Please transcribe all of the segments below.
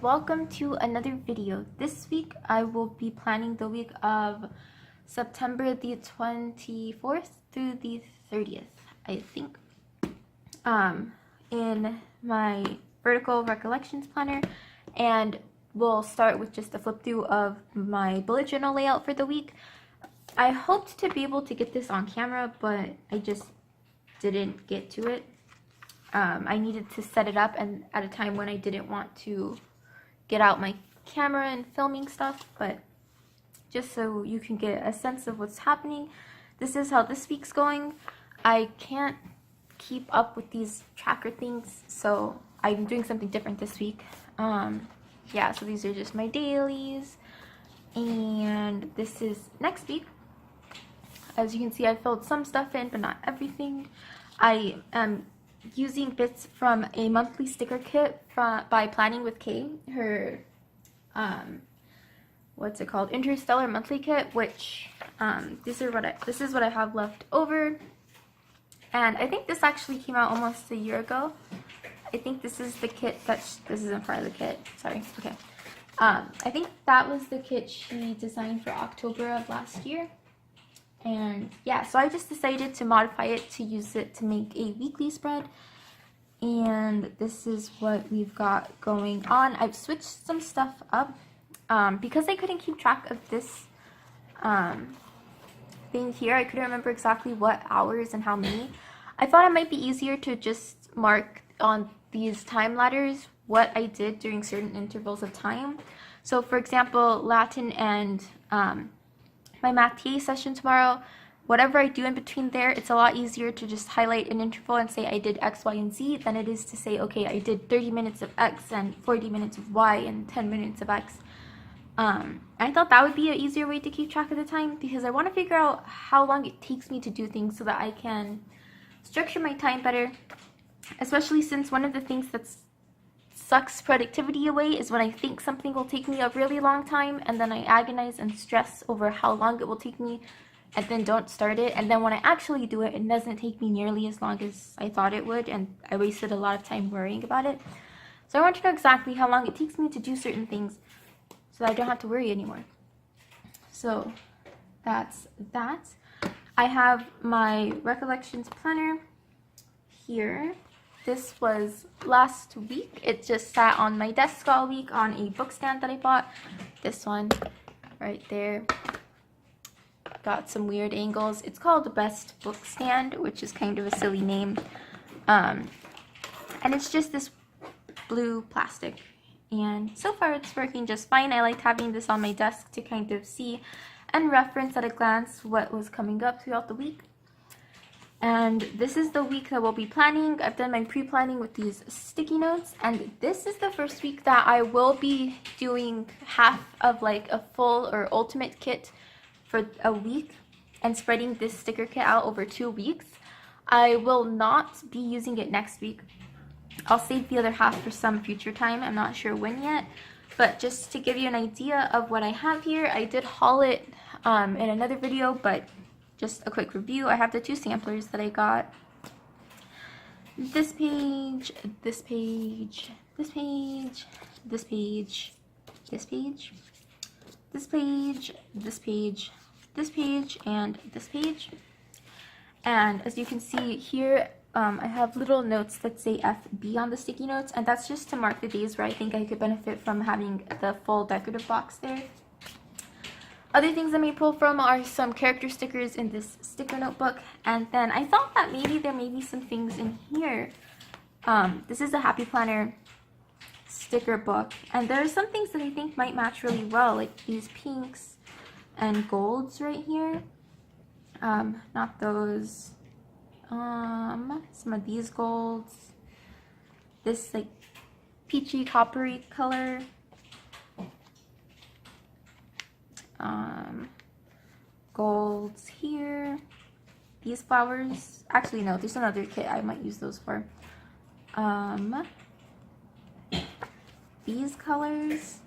welcome to another video. This week I will be planning the week of September the 24th through the 30th, I think, in my vertical recollections planner, and we'll start with just a flip through of my bullet journal layout for the week. I hoped to be able to get this on camera, but I just didn't get to it. I needed to set it up and at a time when I didn't want to get out my camera and filming stuff, but just so you can get a sense of what's happening, this is how this week's going. I can't keep up with these tracker things, so I'm doing something different this week. Yeah, so these are just my dailies, and this is next week. As you can see, I filled some stuff in, but not everything. I am using bits from a monthly sticker kit by Planning with Kay, her what's it called, Interstellar monthly kit, which this is what I have left over, and I think this actually came out almost a year ago. I think this is the kit this isn't part of the kit, sorry. Okay, I think that was the kit she designed for October of last year. And yeah, so I just decided to modify it to use it to make a weekly spread, and this is what we've got going on. I've switched some stuff up because I couldn't keep track of this thing here. I couldn't remember exactly what hours and how many. I thought it might be easier to just mark on these time ladders what I did during certain intervals of time. So for example, Latin and my math TA session tomorrow, whatever I do in between there, it's a lot easier to just highlight an interval and say I did X, Y, and Z than it is to say, okay, I did 30 minutes of X and 40 minutes of Y and 10 minutes of X. I thought that would be an easier way to keep track of the time, because I want to figure out how long it takes me to do things so that I can structure my time better, especially since one of the things that sucks productivity away is when I think something will take me a really long time, and then I agonize and stress over how long it will take me, and then don't start it, and then when I actually do it, it doesn't take me nearly as long as I thought it would, and I wasted a lot of time worrying about it. So I want to know exactly how long it takes me to do certain things so that I don't have to worry anymore. So that's that. I have my recollections planner here. This was last week. It just sat on my desk all week on a book stand that I bought. This one right there. Got some weird angles. It's called the Best Book Stand, which is kind of a silly name. And it's just this blue plastic. And so far it's working just fine. I liked having this on my desk to kind of see and reference at a glance what was coming up throughout the week. And this is the week that we'll be planning. I've done my pre-planning with these sticky notes, and this is the first week that I will be doing half of like a full or ultimate kit for a week and spreading this sticker kit out over 2 weeks. I will not be using it next week. I'll save the other half for some future time. I'm not sure when yet, but just to give you an idea of what I have here, I did haul it in another video, but just a quick review. I have the 2 samplers that I got. This page, this page, this page, this page, this page, this page, this page, this page, and this page. And as you can see here, I have little notes that say FB on the sticky notes, and that's just to mark the days where I think I could benefit from having the full decorative box there. Other things I may pull from are some character stickers in this sticker notebook, and then I thought that maybe there may be some things in here. This is a Happy Planner sticker book, and there are some things that I think might match really well, like these pinks and golds right here. Not those. Some of these golds. This like peachy coppery color. Golds here. These flowers. Actually, no, there's another kit I might use those for. These colors.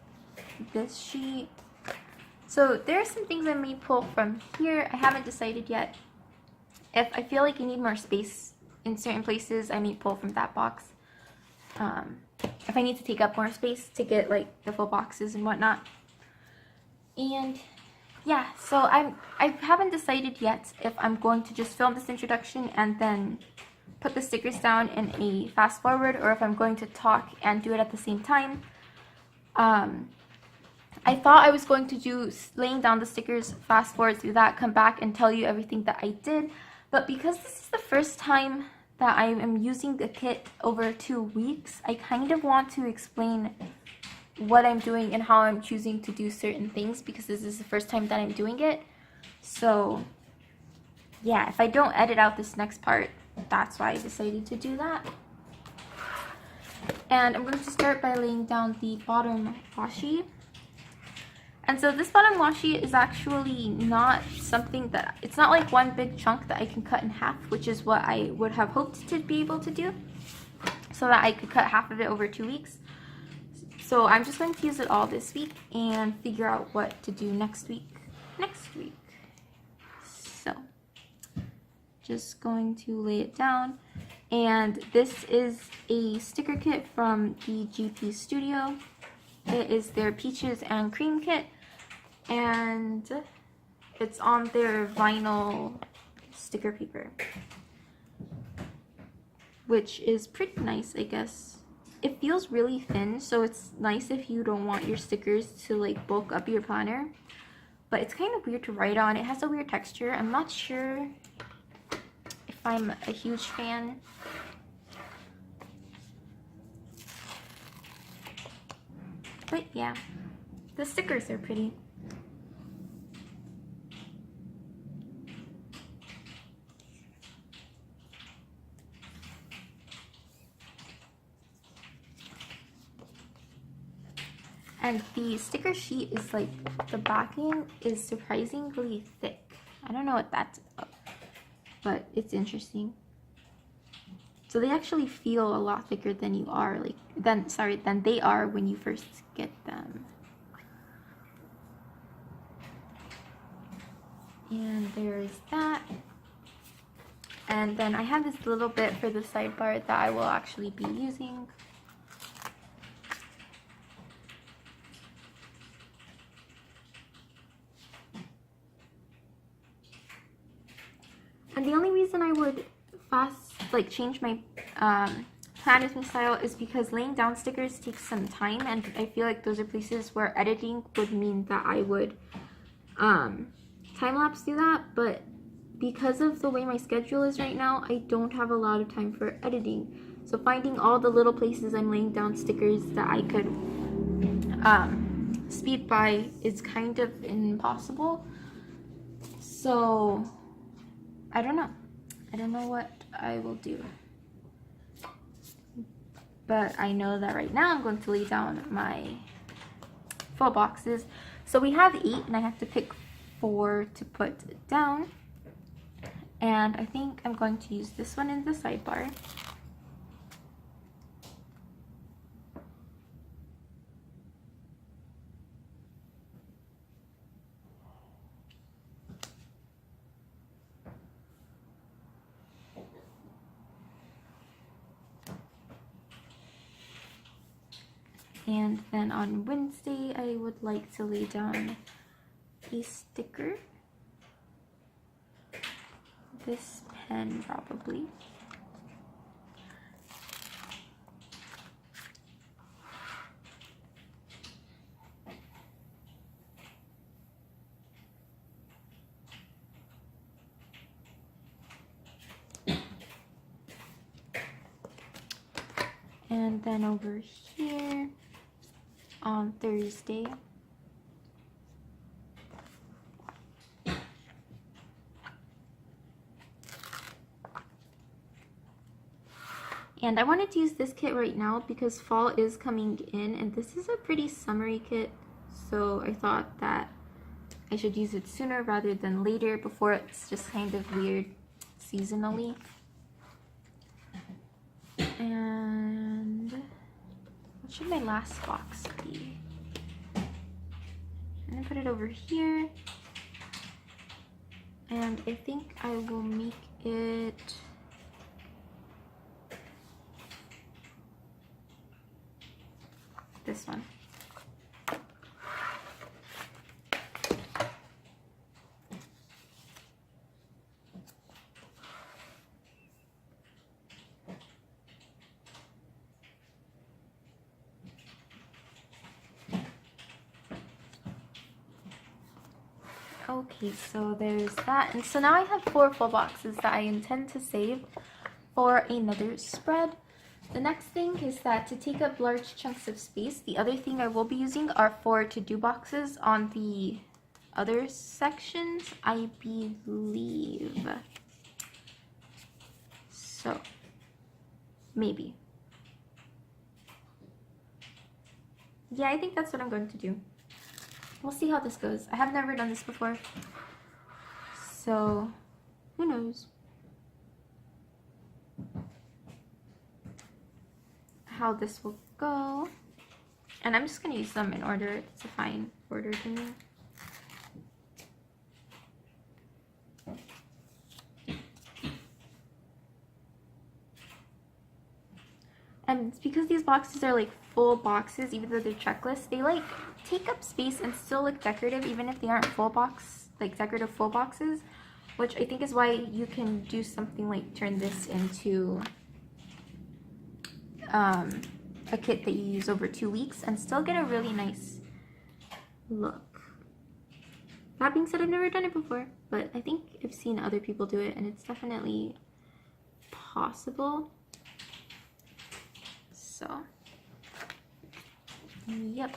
This sheet. So there are some things I may pull from here. I haven't decided yet. If I feel like I need more space in certain places, I may pull from that box. if I need to take up more space to get like the full boxes and whatnot. And yeah, so I haven't decided yet if I'm going to just film this introduction and then put the stickers down in a fast forward, or if I'm going to talk and do it at the same time. I thought I was going to do laying down the stickers, fast forward through that, come back and tell you everything that I did. But because this is the first time that I am using the kit over 2 weeks, I kind of want to explain what I'm doing and how I'm choosing to do certain things, because this is the first time that I'm doing it. So yeah, if I don't edit out this next part, that's why I decided to do that. And I'm going to start by laying down the bottom washi. And so this bottom washi is actually not something that, it's not like one big chunk that I can cut in half, which is what I would have hoped to be able to do, so that I could cut half of it over 2 weeks. So I'm just going to use it all this week and figure out what to do next week. So just going to lay it down. And this is a sticker kit from the GP Studio. It is their Peaches and Cream kit, and it's on their vinyl sticker paper, which is pretty nice, I guess. It feels really thin, so it's nice if you don't want your stickers to like bulk up your planner, but it's kind of weird to write on. It has a weird texture. I'm not sure if I'm a huge fan. But yeah, the stickers are pretty. And the sticker sheet is like, the backing is surprisingly thick. I don't know what that's about, but it's interesting. So they actually feel a lot thicker than you are, like, than they are when you first get them. And there's that. And then I have this little bit for the sidebar that I will actually be using. And the only reason I would change my plan with me style is because laying down stickers takes some time, and I feel like those are places where editing would mean that I would time-lapse do that. But because of the way my schedule is right now, I don't have a lot of time for editing. So finding all the little places I'm laying down stickers that I could speed by is kind of impossible. So I don't know what I will do. But I know that right now I'm going to lay down my full boxes. So we have 8, and I have to pick 4 to put down. And I think I'm going to use this one in the sidebar. And then on Wednesday, I would like to lay down a sticker. This pen, probably. And then over here on Thursday, and I wanted to use this kit right now because fall is coming in, and this is a pretty summery kit, so I thought that I should use it sooner rather than later, before it's just kind of weird seasonally. And what should my last box be? I'm gonna put it over here, and I think I will make it this one. Okay, so there's that. And so now I have 4 full boxes that I intend to save for another spread. The next thing is that to take up large chunks of space, the other thing I will be using are 4 to-do boxes on the other sections, I believe. So, maybe. Yeah, I think that's what I'm going to do. We'll see how this goes. I have never done this before, so who knows how this will go. And I'm just going to use them in order. It's a fine order to me. And it's because these boxes are like full boxes, even though they're checklists, they like take up space and still look decorative even if they aren't full box, like decorative full boxes, which I think is why you can do something like turn this into a kit that you use over 2 weeks and still get a really nice look. That being said, I've never done it before, but I think I've seen other people do it and it's definitely possible. So, yep.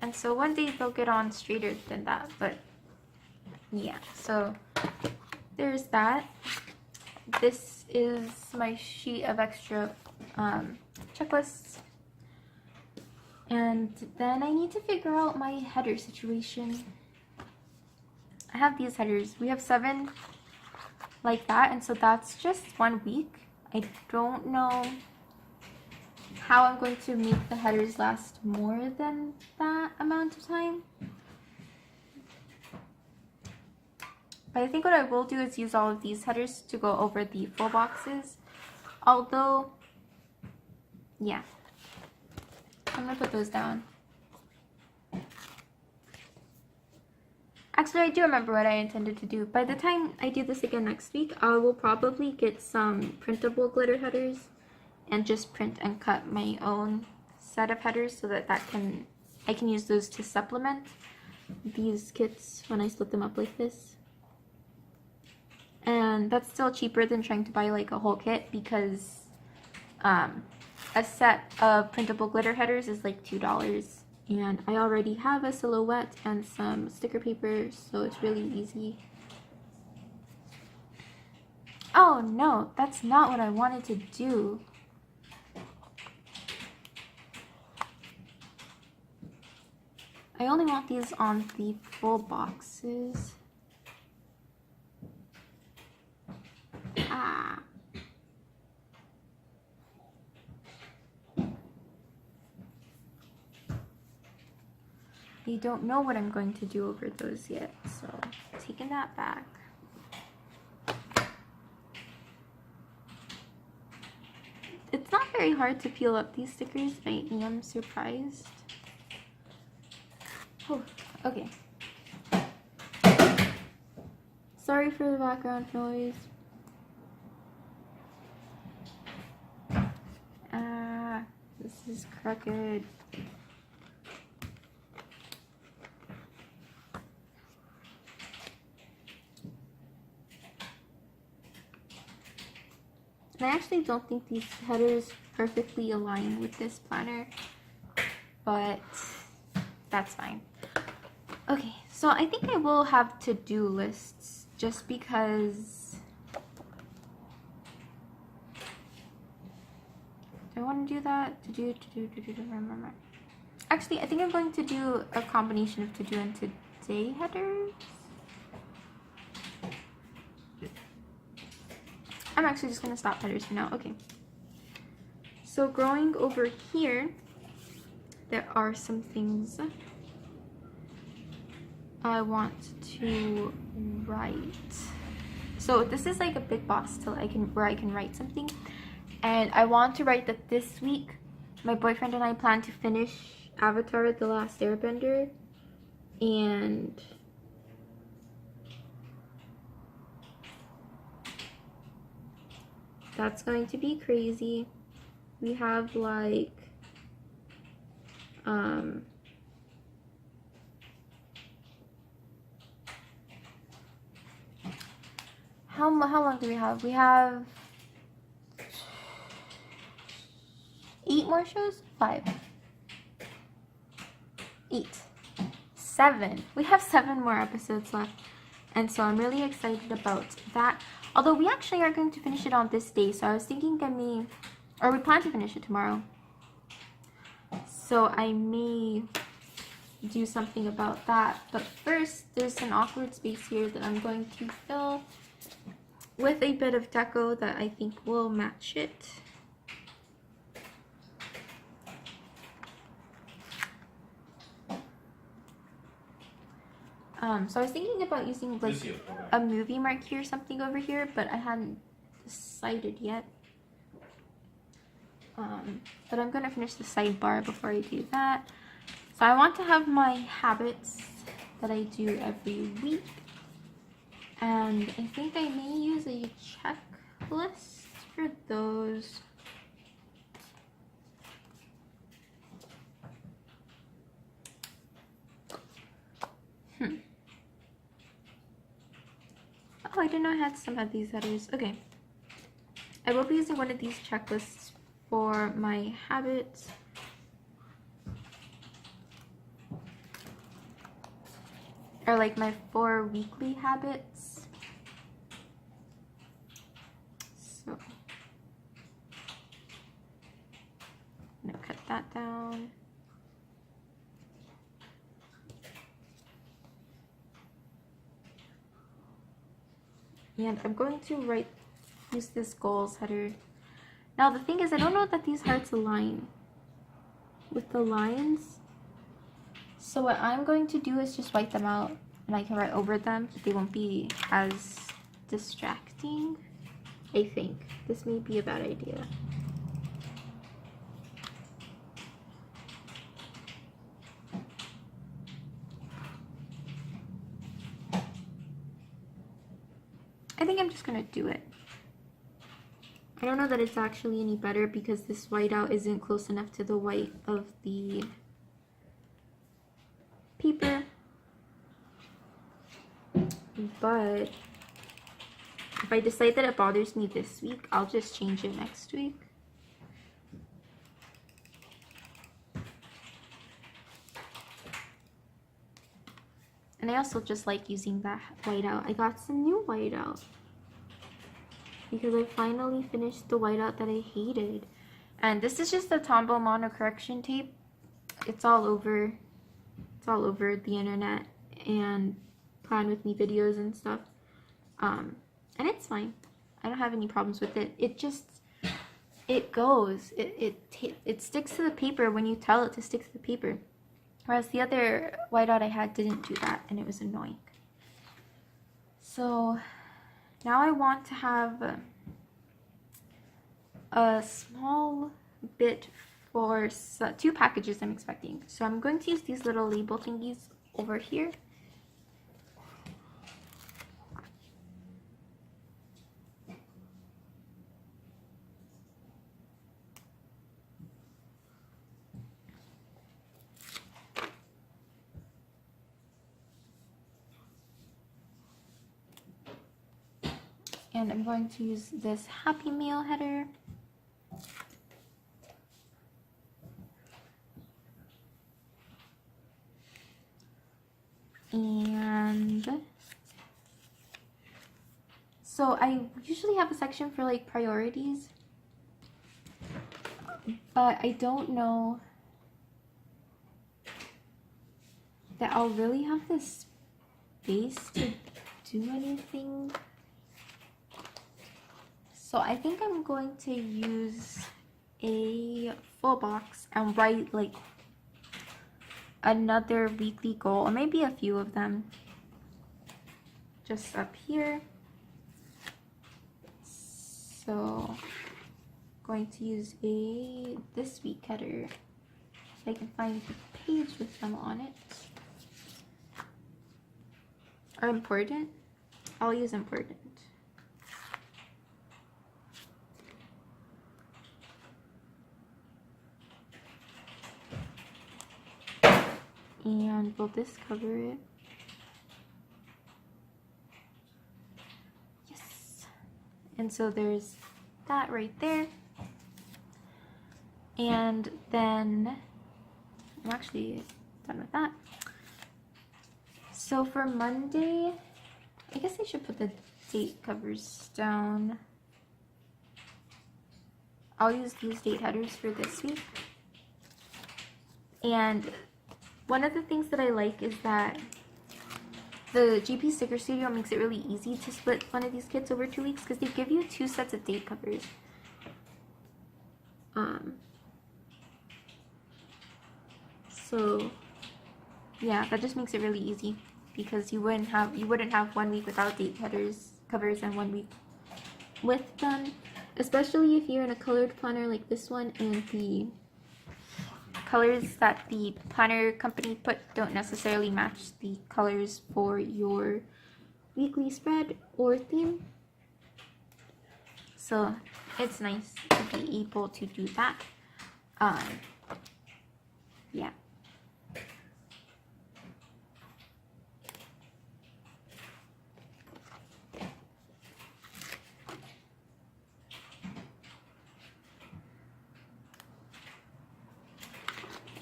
And so one day they'll get on straighter than that, but yeah, so there's that. This is my sheet of extra checklists. And then I need to figure out my header situation. I have these headers. We have 7 like that, and so that's just 1 week. I don't know how I'm going to make the headers last more than that amount of time. But I think what I will do is use all of these headers to go over the full boxes. Although, yeah. I'm gonna put those down. Actually, I do remember what I intended to do. By the time I do this again next week, I will probably get some printable glitter headers and just print and cut my own set of headers so that I can use those to supplement these kits when I split them up like this. And that's still cheaper than trying to buy like a whole kit because a set of printable glitter headers is like $2, and I already have a silhouette and some sticker paper, so it's really easy. Oh no, that's not what I wanted to do. I only want these on the full boxes. Ah. I don't know what I'm going to do over those yet, so taking that back. It's not very hard to peel up these stickers. I am surprised. Oh, okay. Sorry for the background noise. This is crooked. And I actually don't think these headers perfectly align with this planner, but that's fine. Okay, so I think I will have to-do lists just because I want to do that. Remember. Actually, I think I'm going to do a combination of to-do and today headers. I'm actually just going to stop headers for now. Okay. So going over here, there are some things I want to write. So this is like a big box where I can write something, and I want to write that this week my boyfriend and I plan to finish Avatar: The Last Airbender, and that's going to be crazy. We have like how long do we have? We have 8 more shows? 5. 8. 7. We have 7 more episodes left. And so I'm really excited about that. Although we actually are going to finish it on this day. So I was thinking we plan to finish it tomorrow. So I may do something about that. But first, there's an awkward space here that I'm going to fill with a bit of deco that I think will match it. So I was thinking about using like a movie marquee or something over here, but I hadn't decided yet. But I'm gonna finish the sidebar before I do that. So I want to have my habits that I do every week, and I think I may use a checklist for those. Oh, I didn't know I had some of these headers. Okay. I will be using one of these checklists for my habits. Or like my 4 weekly habits. So I'm gonna cut that down. And I'm going to use this goals header. Now the thing is, I don't know that these hearts align with the lines. So what I'm going to do is just white them out, and I can write over them, but they won't be as distracting. I think this may be a bad idea. I think I'm just gonna do it. I don't know that it's actually any better because this whiteout isn't close enough to the white of the paper. But if I decide that it bothers me this week, I'll just change it next week. And I also just like using that whiteout. I got some new whiteout because I finally finished the whiteout that I hated. And this is just the Tombow mono correction tape. It's all over the internet and Plan With Me videos and stuff. And it's fine. I don't have any problems with it. It goes. It sticks to the paper when you tell it to stick to the paper. Whereas the other whiteout I had didn't do that, and it was annoying. So now I want to have a small bit for 2 packages I'm expecting. So I'm going to use these little label thingies over here. And I'm going to use this Happy Meal header. And so I usually have a section for like priorities, but I don't know that I'll really have the space to do anything. So I think I'm going to use a full box and write like another weekly goal, or maybe a few of them, just up here. So going to use a this week header so I can find the page with them on it. Or important. I'll use important. And will this cover it? Yes. And so there's that right there. And then I'm actually done with that. So for Monday, I guess I should put the date covers down. I'll use these date headers for this week. And one of the things that I like is that the GP Sticker Studio makes it really easy to split one of these kits over 2 weeks because they give you 2 sets of date covers. So yeah, that just makes it really easy because you wouldn't have 1 week without date covers and 1 week with them, especially if you're in a colored planner like this one and the colors that the planner company put don't necessarily match the colors for your weekly spread or theme. So it's nice to be able to do that. Yeah.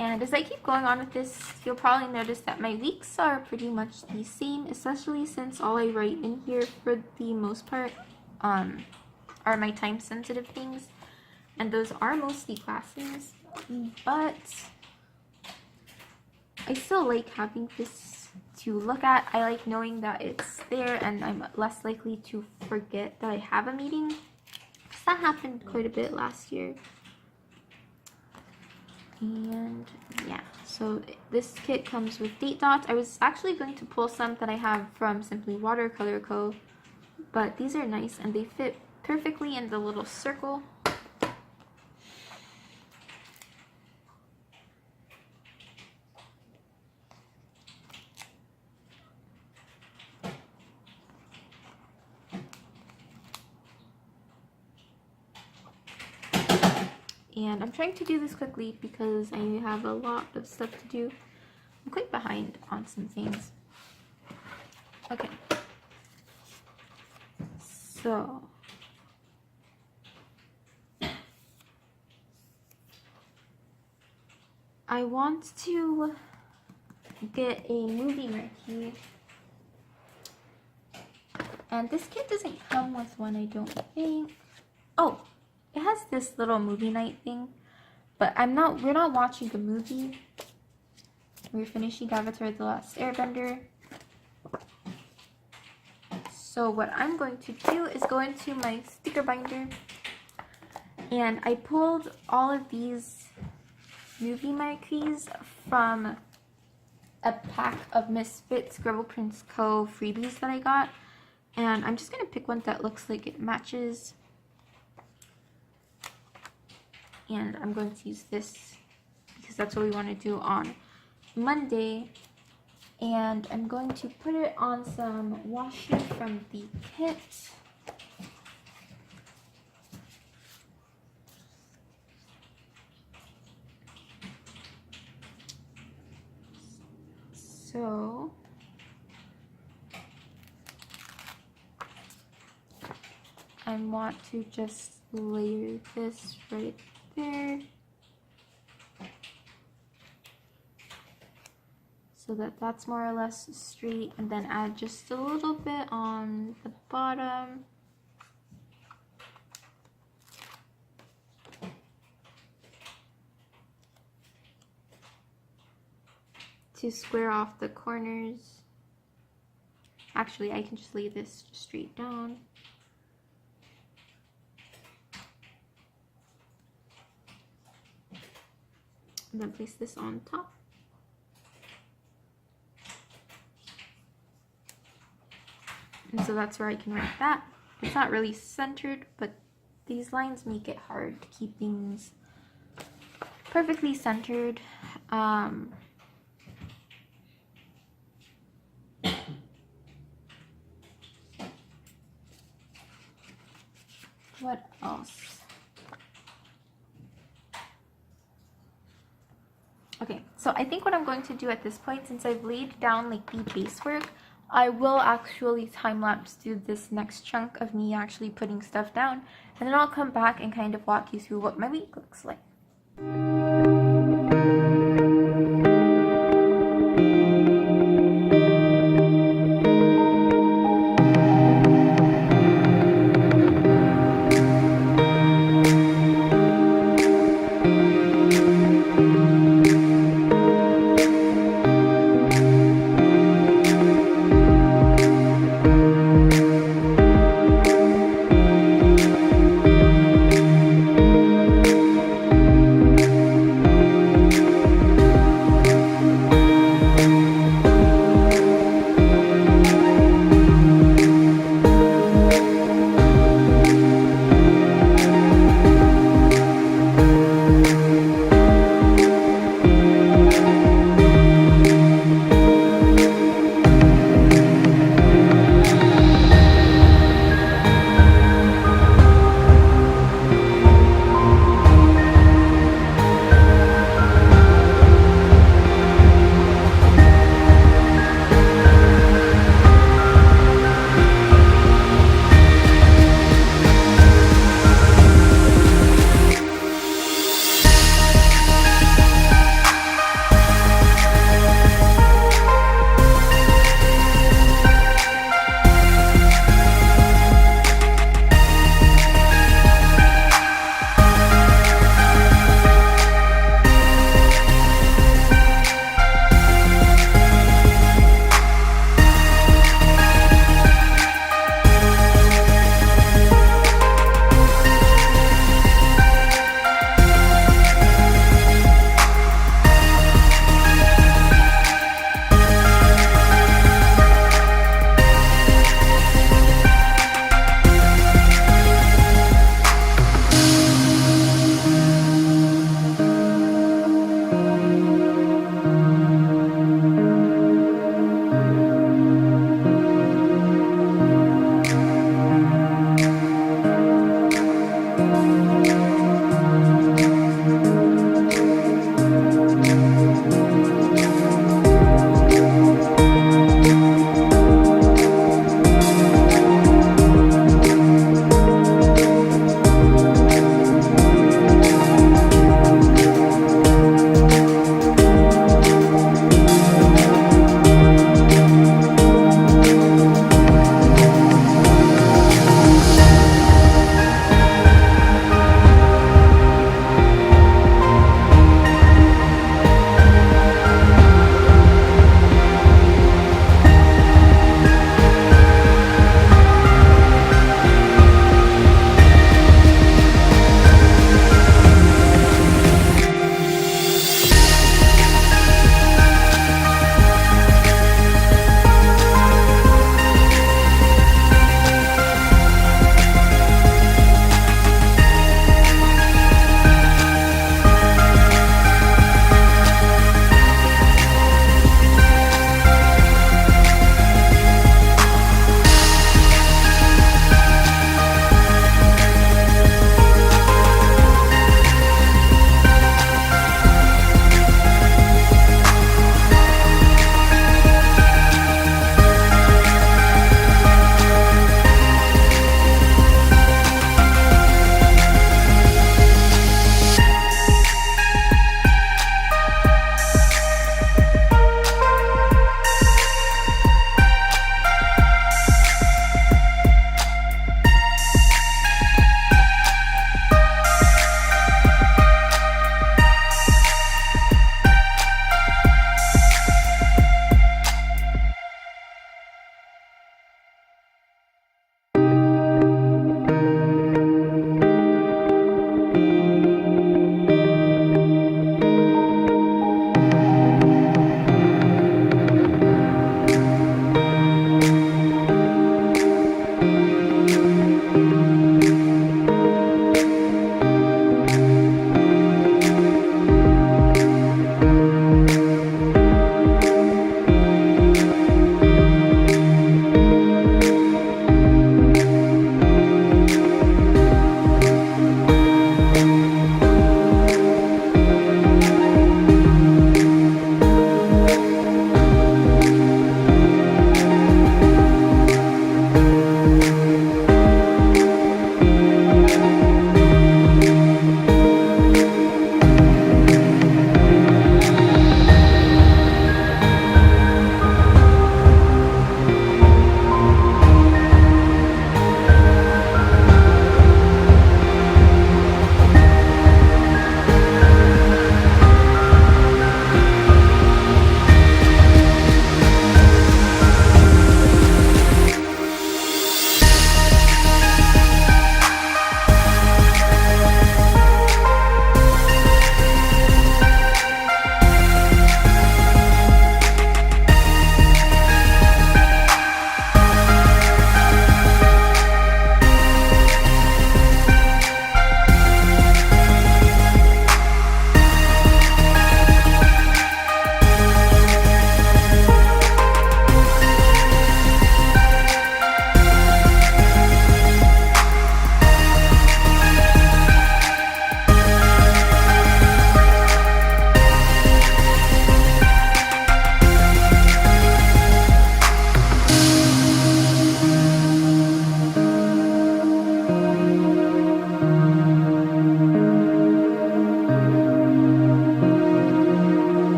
And as I keep going on with this, you'll probably notice that my weeks are pretty much the same, especially since all I write in here for the most part are my time-sensitive things, and those are mostly classes, but I still like having this to look at. I like knowing that it's there and I'm less likely to forget that I have a meeting, because that happened quite a bit last year. And yeah, so this kit comes with date dots. I was actually going to pull some that I have from Simply Watercolor Co., but these are nice and they fit perfectly in the little circle. And I'm trying to do this quickly because I have a lot of stuff to do. I'm quite behind on some things. Okay. So I want to get a movie marquee. And this kit doesn't come with one, I don't think. Oh, it has this little movie night thing, but we're not watching a movie. We're finishing Avatar: The Last Airbender. So what I'm going to do is go into my sticker binder, and I pulled all of these movie marquees from a pack of Misfit Scribble Prints Co. freebies that I got, and I'm just going to pick one that looks like it matches. And I'm going to use this because that's what we want to do on Monday. And I'm going to put it on some washi from the kit. So I want to just layer this right there so that that's more or less straight, and then add just a little bit on the bottom. To square off the corners. Actually, I can just lay this straight down. And then place this on top. And so that's where I can write that. It's not really centered, but these lines make it hard to keep things perfectly centered. What else? Okay, so I think what I'm going to do at this point, since I've laid down like the base work, I will actually time-lapse do this next chunk of me actually putting stuff down, and then I'll come back and kind of walk you through what my week looks like.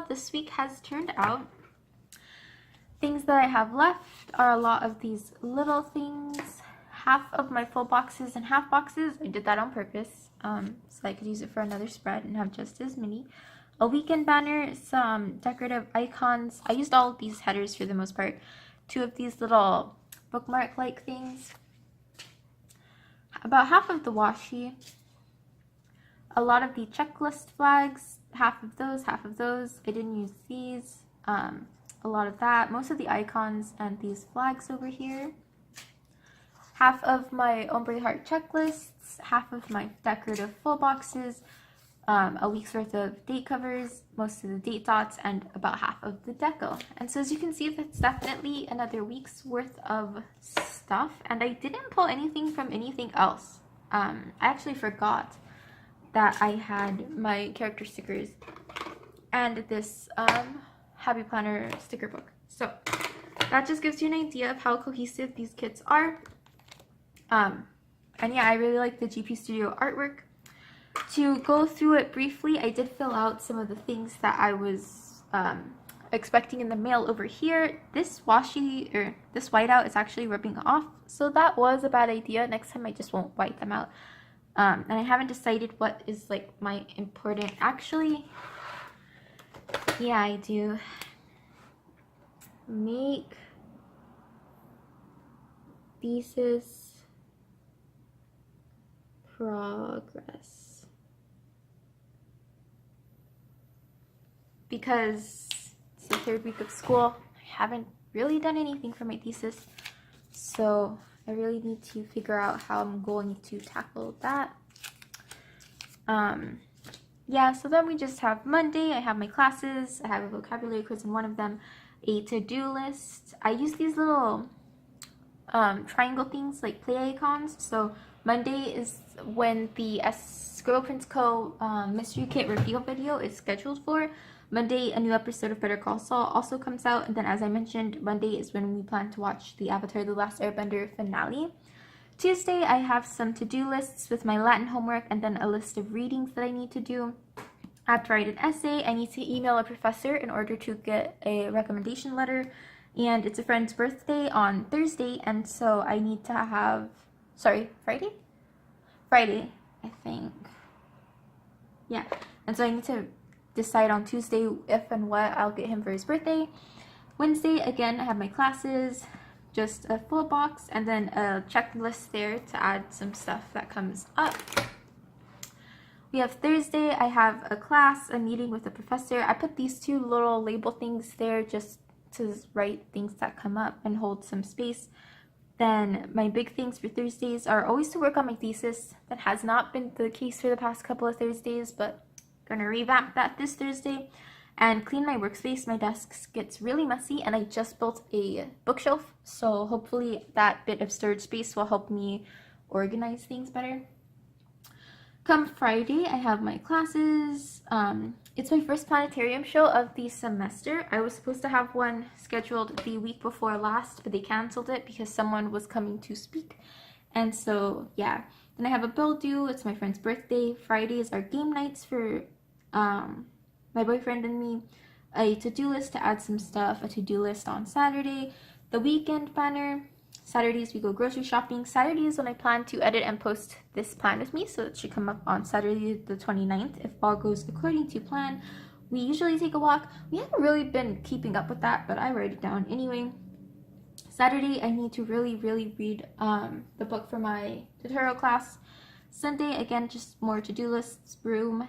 this week has turned out. Things that I have left are a lot of these little things. Half of my full boxes and half boxes, I did that on purpose, so I could use it for another spread and have just as many. A weekend banner, some decorative icons. I used all of these headers for the most part. 2 of these little bookmark-like things. About half of the washi. A lot of the checklist flags. Half of those, half of those. I didn't use these. A lot of that. Most of the icons and these flags over here. Half of my ombre heart checklists. Half of my decorative full boxes. a week's worth of date covers, most of the date dots, and about half of the deco. And so as you can see, that's definitely another week's worth of stuff, and I didn't pull anything from anything else. I actually forgot that I had my character stickers and this Happy Planner sticker book. So that just gives you an idea of how cohesive these kits are. And yeah, I really like the GP Studio artwork. To go through it briefly, I did fill out some of the things that I was expecting in the mail over here. This washi, or this whiteout, is actually rubbing off, so that was a bad idea. Next time I just won't white them out. And I haven't decided what is like my important, actually, yeah, I do. Make thesis progress. Because it's the third week of school, I haven't really done anything for my thesis, so I really need to figure out how I'm going to tackle that. Yeah, so then we just have Monday. I have my classes. I have a vocabulary quiz in one of them, a to-do list. I use these little triangle things like play icons. So Monday is when the Scribble Prince Co. Mystery Kit reveal video is scheduled for. Monday, a new episode of Better Call Saul also comes out, and then as I mentioned, Monday is when we plan to watch the Avatar: The Last Airbender finale. Tuesday, I have some to-do lists with my Latin homework and then a list of readings that I need to do. I have to write an essay. I need to email a professor in order to get a recommendation letter, and it's a friend's birthday on Thursday, and so I need to have, Friday, I think. Yeah, and so I need to decide on Tuesday if and what I'll get him for his birthday. Wednesday, again, I have my classes, just a full box, and then a checklist there to add some stuff that comes up. We have Thursday, I have a class, a meeting with a professor. I put these two little label things there just to write things that come up and hold some space. Then my big things for Thursdays are always to work on my thesis. That has not been the case for the past couple of Thursdays, but gonna revamp that this Thursday and clean my workspace. My desk gets really messy, and I just built a bookshelf, so hopefully that bit of storage space will help me organize things better. Come Friday, I have my classes. It's my first planetarium show of the semester. I was supposed to have one scheduled the week before last, but they canceled it because someone was coming to speak. And so, yeah. Then I have a bill due. It's my friend's birthday. Fridays are game nights for my boyfriend and me. A to-do list to add some stuff. A to-do list on Saturday. The weekend planner. Saturdays we go grocery shopping. Saturday is when I plan to edit and post this plan with me, so it should come up on Saturday the 29th if all goes according to plan. We usually take a walk. We haven't really been keeping up with that, but I write it down anyway. Saturday I need to really read the book for my tutorial class. Sunday, again, just more to-do lists, room.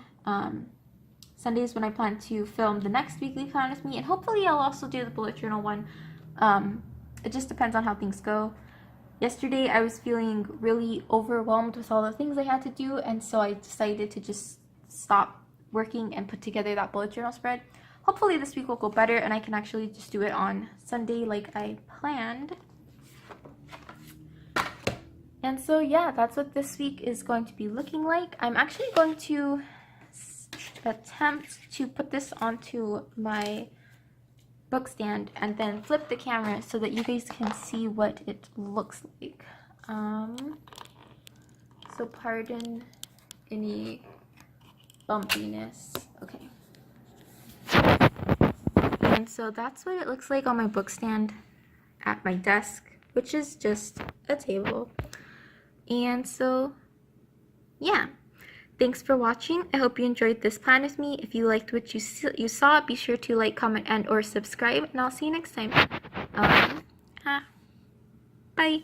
Sunday is when I plan to film the next weekly plan with me, and hopefully I'll also do the bullet journal one. It just depends on how things go. Yesterday I was feeling really overwhelmed with all the things I had to do, and so I decided to just stop working and put together that bullet journal spread. Hopefully this week will go better and I can actually just do it on Sunday like I planned. And so yeah, that's what this week is going to be looking like. I'm actually going to attempt to put this onto my book stand and then flip the camera so that you guys can see what it looks like. So pardon any bumpiness. Okay. And so that's what it looks like on my book stand at my desk, which is just a table. And so yeah, thanks for watching. I hope you enjoyed this plan with me. If you liked what you saw, be sure to like, comment, and or subscribe, and I'll see you next time. Bye.